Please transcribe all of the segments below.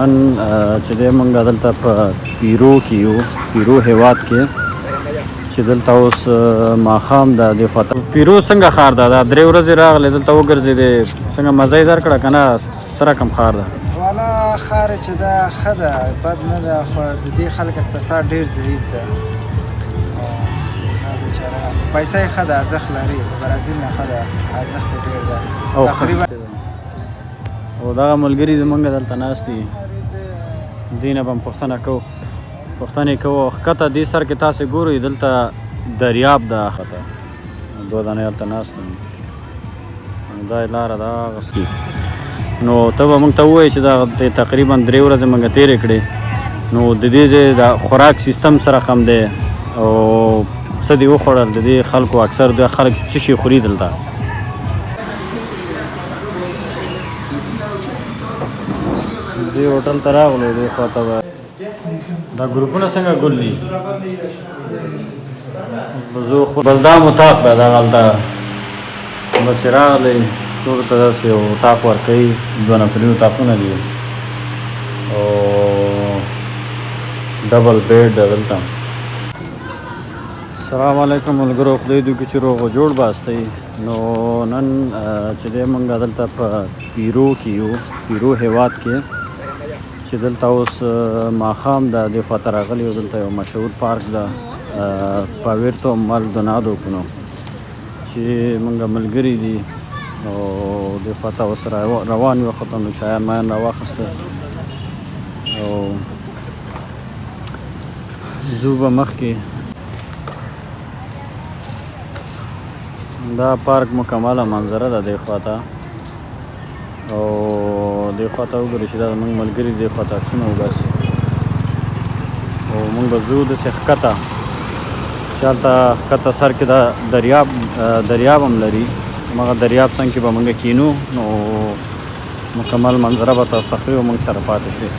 نن چې دی موږ دلته په پیرو کې یو پیرو هیواد کې چې دلته اوس ماښام ده دې خواته پیرو څنګه ښار ده دا درې ورځې راغلی دلته وګرځېدې څنګه مزه یې درکړه که نه څه رقم ښار ده والا ښار چې ده ښه ده بد نه ده خو د دې خلک اقتصاد ډېر ضعیف ده پیسه یې ښه ده ارزښت لري برازیل نه ښه ده ارزښت یې ډېر ده تقریبا او دغه ملګري زمونږ دلته ناست دي دوی نه به هم پوښتنې کوو ښکته دې سر کې تاسې ګورئ دلته دریاب ده ښکته دوه دانې هلته ناست دي دا یې لاره ده هغسې نو ته به موږ ته ووایې چې دا تقریبا 3 ورځې موږ تېرې کړې نو د دې ځای د خوراک سیستم څه رقم دی او څه دې وخوړل د دې خلکو اکثر د خلک څه شي خوري دلته دې هوټل ته راغلو دې خواته به دا ګروپونه څنګه ګل دي بس دا مطاق ده دا هلته بس چې راغلی ټولو ته داسې یو اطاق ورکوي 2 نفري اطاقونه دي او ډبل بیډ ده دلته السلام علیکم ملګرو خدای دې وکړي چې روغ و جوړ باستئ نو نن چې دی موږ دلته په پیرو کې یو پیرو هیواد کې چې دلته اوس ماښام ده دې خواته راغلی یو دلته یو مشهور پارک ده پاویرتو مالدونادو کنو چې موږ ملګري دي او دې خواته اوس روان یو ختم نو شایان مایان راواخیسته او ځو به مخکې دا پارک مکمله منظره ده دې خواته او دې خواته وګورئ چې دا زموږ ملګري دې خواته عکسونه وباسي او موږ به ځو داسې ښکته چې هلته ښکته سر کې دا دریاب هم لري هماغه دریاب څنګ کې به موږ کینو نو مکمل منظره به تاسو ته ښیو موږ سره پاتې شئ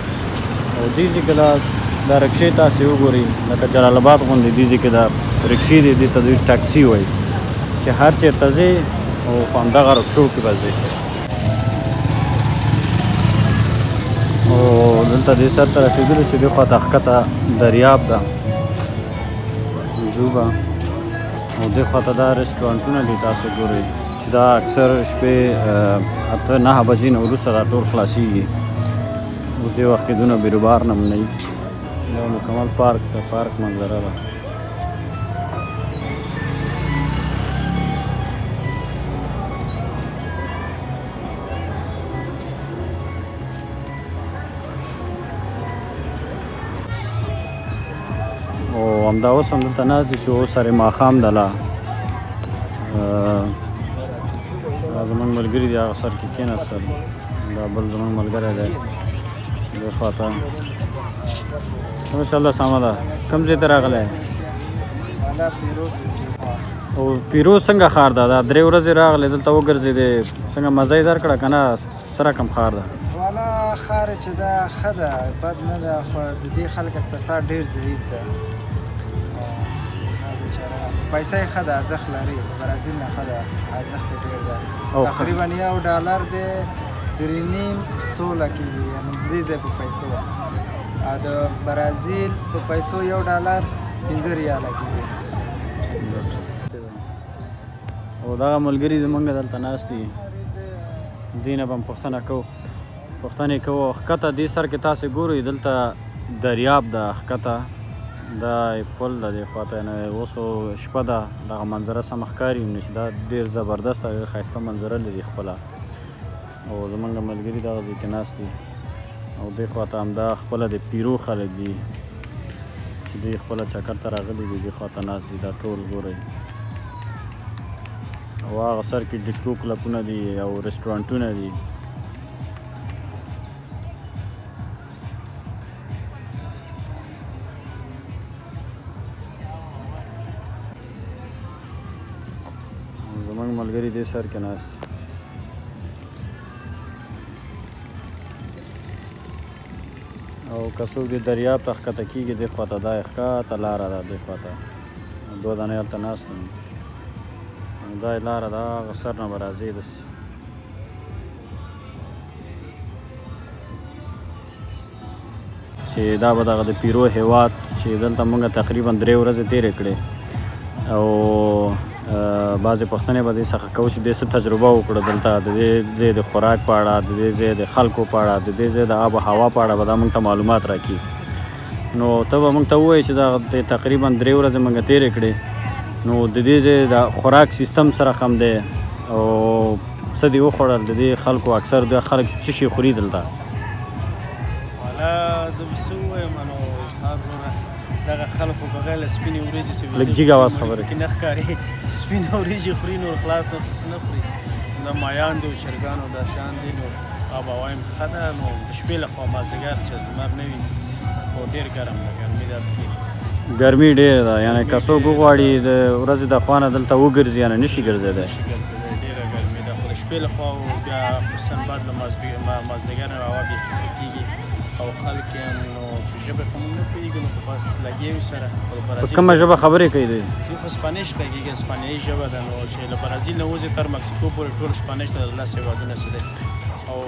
او دې ځای کې دا رکشې تاسې وګورئ لکه جلال آباد غوندې دې ځای کې دا رکشې دي دې ته دوی ټاکسي وایي چې هر چېرته ځې او په همدغه رکشو کې به ځې او دلته دې سر ته رسېدلو چې دې خواته ښکته دریاب ده ځو به او دې خواته دا رسټورانټونه دي تاسو ګورئ چې دا اکثر شپې 8-9 بجې نه وروسته دا ټول خلاصېږي او دې وخت کې دونه بیروبار نه هم نه وي دا مکمل پارک ده پارک منظره ده او همدا اوس هم دلته ناست دي چې اوس سره ماښام ده لا دا زموږ ملګري دي هغه سر کې کېناستل دا بل زموږ ملګری دی دې خواته ماشاءالله سمه ده کوم ځای ته راغلی او پیرو څنګه ښار ده دا 3 ورځې راغلی دلته وګرځېدې څنګه مزه یې درکړه که نه څه رقم ښار ده والا ښار چې ده ښه ده بد نه ده خو د دې خلک اقتصاد ډېر ضعیف ده پیسه یې ښه ده ارزښت لري برازیل نه ښه ده ارزښت یې ډېر ده تقریبا $1 دی 3.5 سوله کېږي یعنې درې ځای په پیسو د برازیل په پیسو $1 5 ریاله کېږي او دغه ملګري زموږ دلته ناست دي دوی نه به هم پوښتنې کوو ښکته دې سر کې تاسې ګورئ دلته دریاب ده ښکته دا پل ده دې خواته یعنې اوس خو شپه ده دغه منظره سمه ښکاري نه چې دا ډېر زبردست او ډېر ښایسته منظره لري خپله او زموږ ملګري دغه ځای کې ناست دي او دې خواته همدا خپله د پیرو خلک دي چې دوی خپله چکر ته راغلي دي دې خواته ناست دي دا ټول ګورئ او هغه سر کې ډسکو کلبونه دي او رسټورانټونه دي زموږ ملګري دې سر کې ناست او که څوک دې دریاب ته ښکته کېږي دې خواته دا یې ښکته لاره ده دې خواته 2 دانې هلته ناست دا یې لاره ده هغه سر نه به راځې داسې چې دا به دغه د پیرو هیواد چې دلته موږ تقریبا 3 ورځې تېرې کړې او بعضې پوښتنې به دې څخه کوو چې دې څه تجربه وکړه دلته د دې ځای د خوراک په اړه د دې ځای د خلکو په اړه د دې ځای د آب و هوا په اړه به دا موږ ته معلومات راکړي. نو ته به موږ ته ووایې چې دا تقریبا 3 ورځې موږ تېرې کړې نو د دې ځای د خوراک سیستم سره کم دی او څه دې وخوړل د دې خلکو اکثر د خلک څه شي خوري دلته؟ والا زه به څه ووایم نو دغه خلکو بغیر له سپینې وریجې چې لږ جګ اواز خبرې کې نه ښکاري سپینې وریجې خوري نور خلاص نه څه نه خوري دا مایان دي او چرګان او دا شیان دي نو آب و هوا یې ښه ده نو د شپې لخوا مازدیګر چې لمر نه وي خو ډېر ګرم ده ګرمي ده پکې ګرمي ډېره ده یعنې که څوک وغواړي د ورځې د خوا نه دلته وګرځي یعنې نشي ګرځېدی ډېره ګرمي ده خو د شپې لخوا بیا خصوصا بعد له مازدیګر نه هوا بیخي ښه کېږي او خلک یې نو په ژبه خو موږ نه پوهېږو نو خو بس لګیا یو سره په کومه ژبه خبرې کوي دی؟ دوی خو سپانیش غږېږي سپانیایي ژبه ده نو چې له برازیل نه وځي تر مکسیکو پورې ټول سپانیش د 10 هېوادونه څه دی او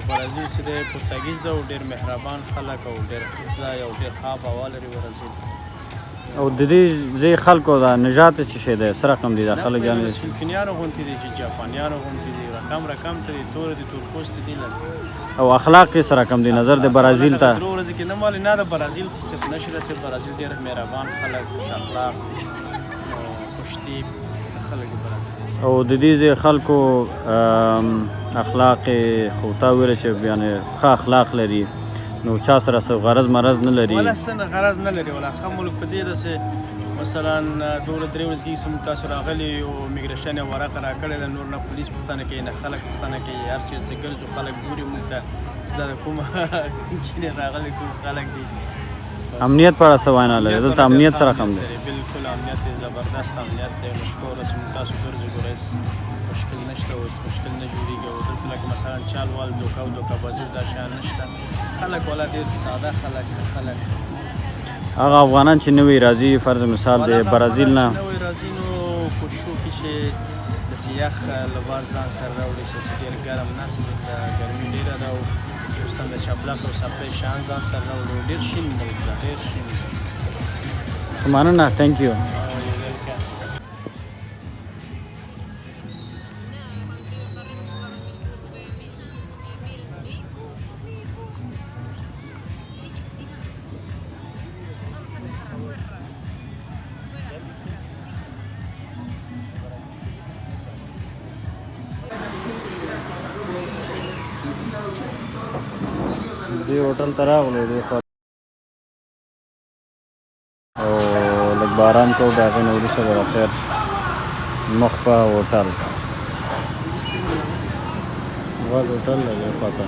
برازیل څه دی پرتګیز ده او ډېر مهربان خلک او ډېر ښه ځای او ډېر ښه آب و هوا لري برازیل. او د دې ځای خلکو دا نژاد څه شی دی؟ څه رقم دي دا خلک؟ یعنې فلپینیانو غوندې دي چې جاپانیانو غوندې دي رقم ته دي تور دي تورپوستې دي او اخلاق یې څه رقم دي نظر د برازیل ته؟ 3 ورځې کې نه مالې نه د برازیل صرف نشي ده صرف برازیل ډېر مهربان خلک خوش اخلاق خوشتیب خلک دي برازیل او د دې ځای خلکو اخلاق یې خو تا وویله چې یعنې ښه اخلاق لري نو چا سره څه غرض مرض نه لري؟ ولا څه نه غرض نه لري ولا ښه ملک په دې ده چې مثلا 2 ورځې 3 ورځې کېږي چې موږ تاسو راغلي او میګریشن یې ورقه راکړې ده نور نه پولیس پوښتنه کوي نه خلک پوښتنه کوي هر چېرې چې ګرځو خلک ګوري موږ ته چې دا د کومه چینې راغلي کوم خلک دي. امنیت په اړه څه وینا لري؟ دلته امنیت څه رقم دی؟ بالکل امنیت دی زبردست امنیت دی مشکوره چې موږ تاسو ګرځو ګورئ مشکل نشته اوس مشکل نه جوړېږي او دلته لکه مثلا چال وال دوکه او دوکه‌بازي دا شیان نشته خلک والا ډېر ساده خلک هغه افغانان چې نوی راځي فرض مثال د برازیل نه نوی راځي نو کوشش وکړي چې داسې یخ لباس ځان سره راوړي چې ډېر ګرم ناسي دلته ګرمي ډېره ده او خصوصا د چپلک او سپۍ شیان ځان سره راوړي ډېر شین ملک ده ډېر شین. مننه تhank you. دې هوټل ته راغلو دې خوا او لږ باران کو د هغې نه وروسته به راخیر مخ په هوټل غټ هوټل دی دې خوا ته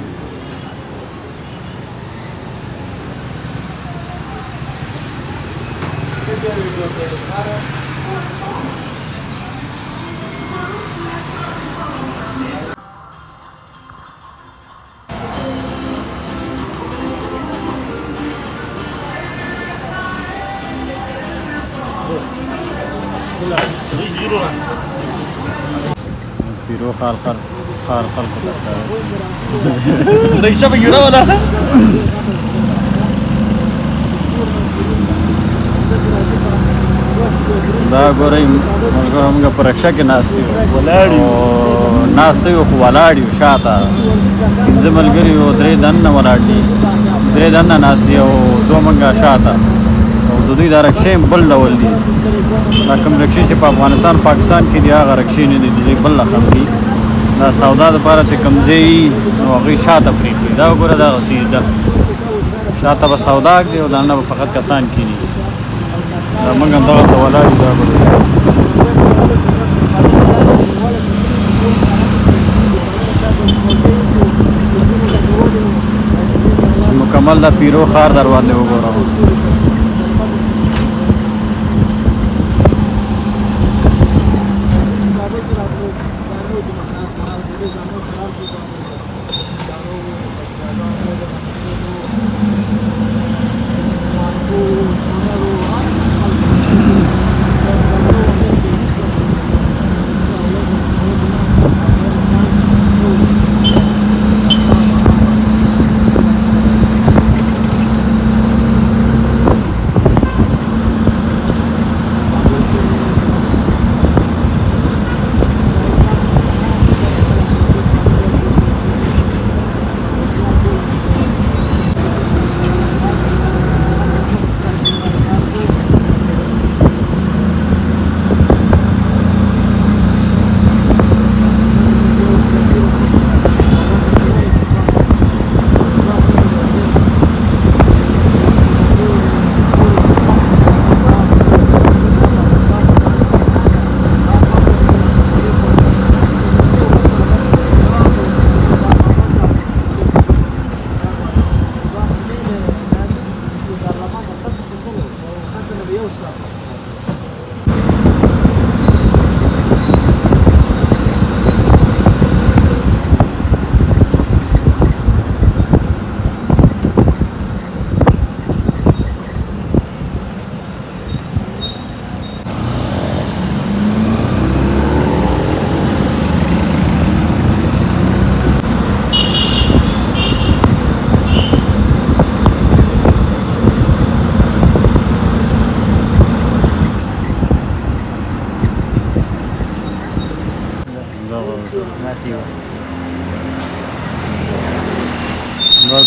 پیرو خال خلکو ته رکشا پکې وروله دا ګورئ ملګرو موږ په رکشه کې ناست یو ناست یو خو ولاړ یو شاته پنځه ملګري یو 3 دننه ولاړ دي 3 دننه ناست دي او 2 موږ شاته او د دوی دا رکشې بل ډول دي دا کوم رکشې چې په افغانستان پاکستان کې دي هغه رکشې نه دي د دوی بل رقم دي دا سودا دپاره چې کوم ځای وي نو هغوی شاته پرېږدي دا وګوره دغسې ده شاته به سودا ږدي او دننه به فقط کسان کښېني دا موږ همدغسې ولاړ یو دا چې مکمل دا پیرو ښار در باندې وګورم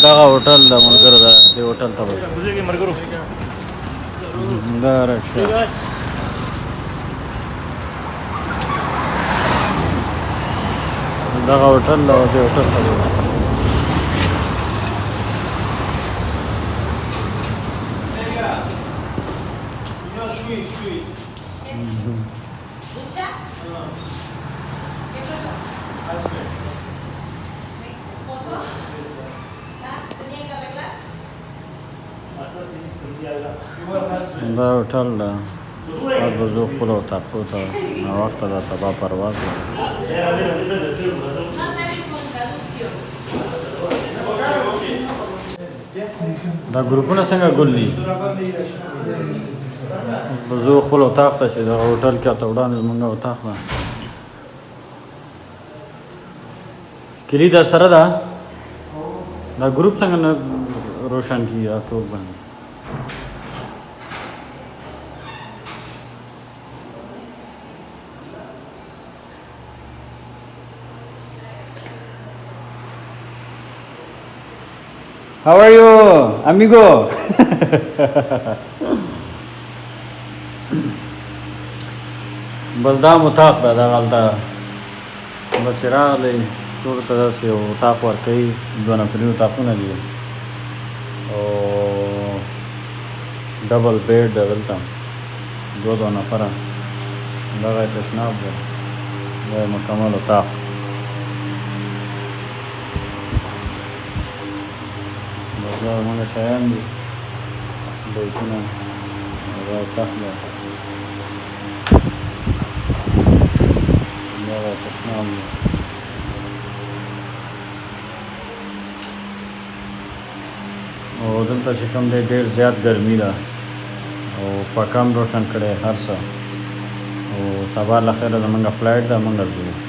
دغه هوټل د ملګرو ده دې هوټل ته به دا رکشه دغه هوټل او دې هوټل ته به دا هوټل ده اوس به ځو خپلو اطاقو ته ناوخته ده سبا پرواز ده دا ګروپونه څنګه ګل دي اوس به ځو خپل اطاق ته چې دغه هوټل کې ورته وړاندې زمونږ اطاق ده کلي در سره ده دا ګروپ څنګه نه روشن کېږي دا ټول باندې How are you, amigo? بس دا مطاق ده دغه هلته بس چې راغلی ټولو ته داسې یو اطاق ورکوي دوه نفري اطاقونه دي او ډبل بیډ ده دلته دوه نفره دغه یې تشناب ده دا یې مکمل اطاق دا زمونږ شیان دي بیتونه دا اطاق ده دغه یې تشناب ده او دلته چې کوم دی ډېر زیات ګرمي ده او پکه هم روشن کړی هر څه او سبا له خیره زمونږ فلایټ ده مونږ ځو